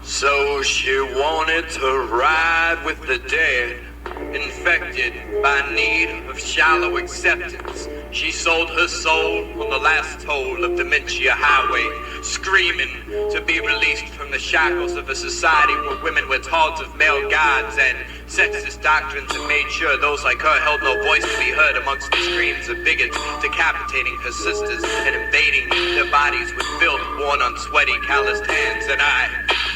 So she wanted to ride with the dead, infected by need of shallow acceptance. She sold her soul on the last toll of Dementia Highway, screaming to be released from the shackles of a society where women were taught of male gods and sexist doctrines, and made sure those like her held no voice to be heard amongst the screams of bigots decapitating her sisters and invading their bodies with filth worn on sweaty, calloused hands. And I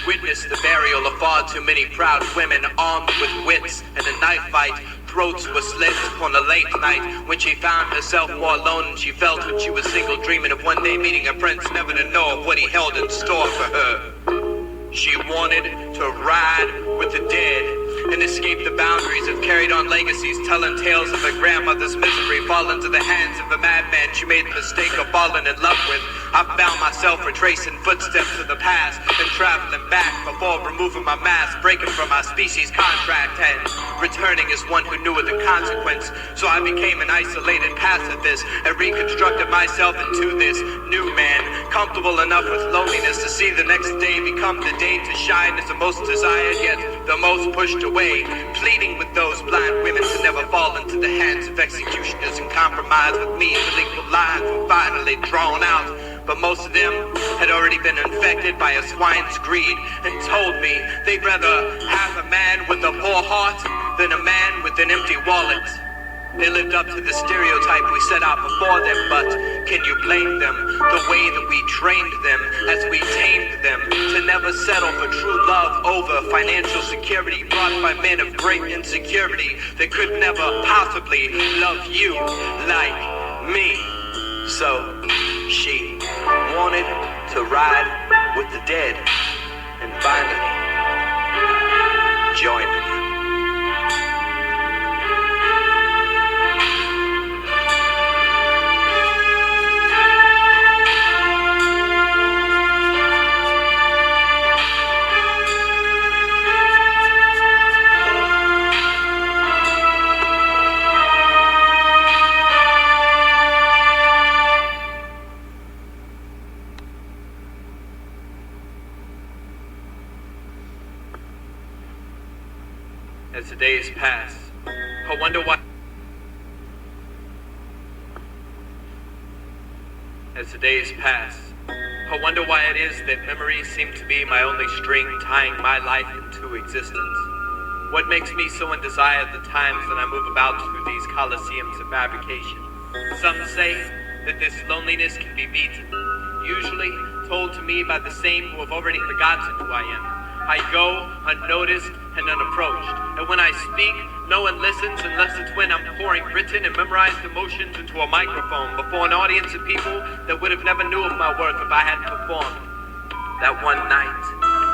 witnessed the burial of far too many proud women armed with wits and a knife fight. Throats were slit on a late night when she found herself more alone, and she felt when she was single, dreaming of one day meeting a prince, never to know of what he held in store for her. She wanted to ride with the dead and escape the boundaries of carried on legacies, telling tales of her grandmother's misery, fall into the hands of a madman she made the mistake of falling in love with. I found myself retracing footsteps of the past and traveling back before removing my mask, breaking from my species contract and returning as one who knew of the consequence. So I became an isolated pacifist and reconstructed myself into this new man, comfortable enough with loneliness to see the next day become the day to shine as the most desired yet the most pushed away, pleading with those blind women to never fall into the hands of executioners and compromise with me until equal lines were finally drawn out. But most of them had already been infected by a swine's greed and told me they'd rather have a man with a poor heart than a man with an empty wallet. They lived up to the stereotype we set out before them, but can you blame them? The way that we trained them as we tamed them to never settle for true love over financial security brought by men of great insecurity that could never possibly love you like me. So she wanted to ride with the dead and finally joined me. As the days pass, I wonder why. As the days pass, I wonder why it is that memories seem to be my only string tying my life into existence. What makes me so in desire the times that I move about through these coliseums of fabrication? Some say that this loneliness can be beaten, usually told to me by the same who have already forgotten who I am. I go unnoticed and unapproached, and when I speak, no one listens unless it's when I'm pouring written and memorized emotions into a microphone before an audience of people that would have never knew of my work if I hadn't performed. That one night,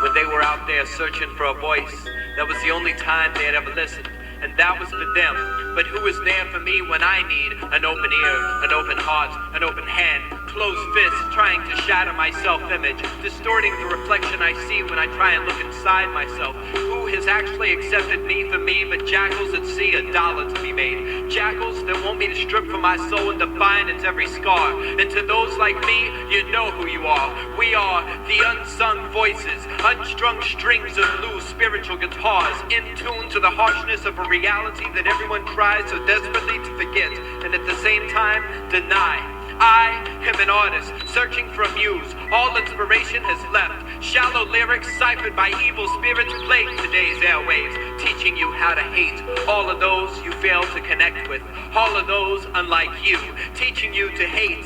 when they were out there searching for a voice, that was the only time they had ever listened, and that was for them. But who is there for me when I need an open ear, an open heart, an open hand, closed fists trying to shatter my self-image, distorting the reflection I see when I try and look inside myself? Who has actually accepted me for me but jackals that see $1 to be made? Jackals that want me to strip from my soul and define its every scar. And to those like me, you know who you are. We are the unsung voices, unstrung strings of loose spiritual guitars, in tune to the harshness of a reality that everyone tries so desperately to forget and at the same time deny. I am an artist searching for a muse. All inspiration has left. Shallow lyrics ciphered by evil spirits plague today's airwaves, teaching you how to hate all of those you fail to connect with, all of those unlike you, teaching you to hate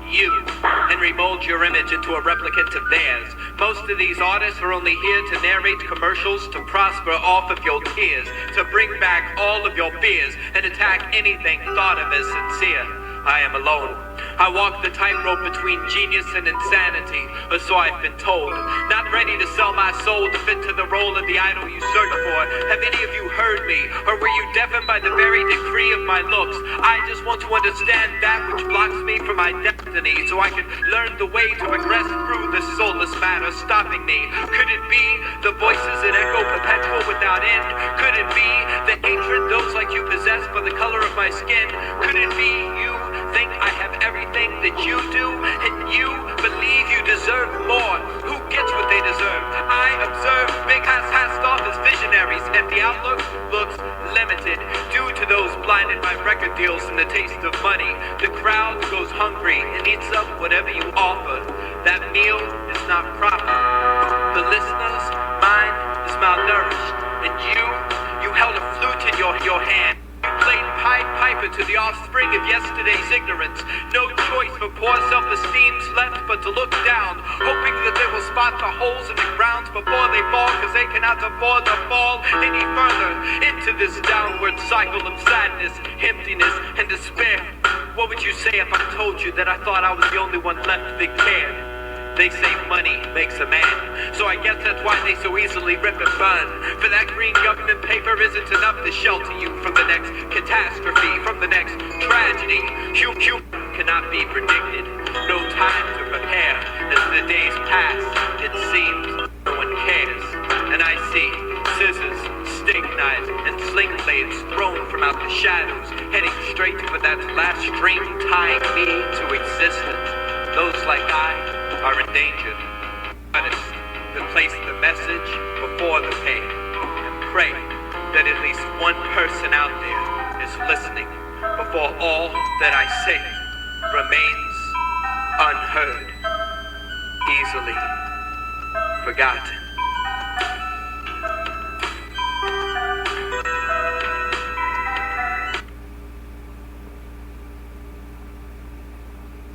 you and remold your image into a replicant of theirs. Most of these artists are only here to narrate commercials, to prosper off of your tears, to bring back all of your fears and attack anything thought of as sincere. I am alone. I walk the tightrope between genius and insanity, or so I've been told. Not ready to sell my soul to fit to the role of the idol you search for. Have any of you heard me, or were you deafened by the very decree of my looks? I just want to understand that which blocks me from my destiny, so I can learn the way to progress through the soulless matter stopping me. Could it be the voices that echo perpetual without end? Could it be the hatred those like you possess for the color of my skin? Could it be you think I have everything that you do, and you believe you deserve more? Who gets what they deserve? I observe outlook looks limited due to those blinded by record deals and the taste of money. The crowd goes hungry and eats up whatever you offer. That meal is not proper. The listener's mind is malnourished, and you held a flute in your hand. Played Pied Piper to the offspring of yesterday's ignorance. No choice for poor self-esteem's left but to look down, hoping that they will spot the holes in the ground before they fall, cause they cannot afford to fall any further into this downward cycle of sadness, emptiness, and despair. What would you say if I told you that I thought I was the only one left that cared? They say money makes a man, so I guess that's why they so easily rip and burn. For that green government paper isn't enough to shelter you from the next catastrophe, from the next tragedy. You cannot be predicted, no time to prepare. As the days pass, it seems no one cares. And I see scissors, steak knives, and sling blades thrown from out the shadows, heading straight for that last string tying me to existence. Those like I are endangered. Artists that place the message before the pain and pray that at least one person out there is listening before all that I say remains unheard, easily forgotten.